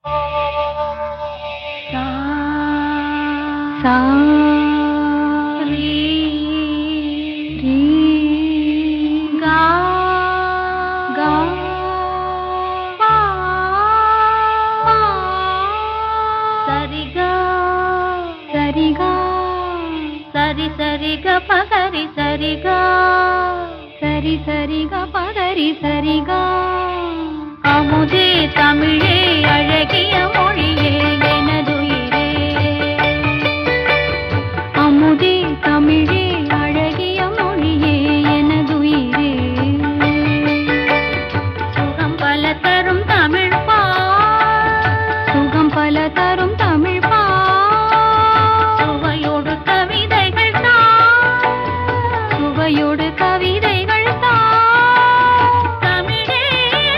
சா சரி சரி க பகரி சரிகா சரி சரி க பகரி சரிகா அமுதே தமிழே அழகிய மொழியே எனதுயிரே அமுதே தமிழே அழகிய மொழியே எனதுயிரே சுகம் பல தரும் தமிழ் பா சுகம் பல தரும் தமிழ் பா சுவையோடு கவிதைகள் தமிழே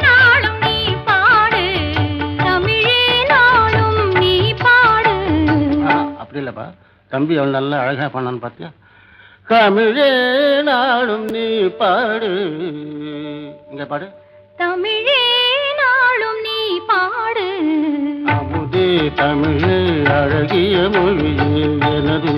நாளும் நீ பாடு தமிழே நாளும் நீ பாடு. அப்படி இல்லப்பா, தம்பி அவன் நல்லா அழகா பண்ணான்னு பார்த்தியா? தமிழே நாளும் நீ பாடு. இங்க பாடு. தமிழே நாளும் நீ பாடு. அமுதே தமிழே அழகிய மொழியே எனது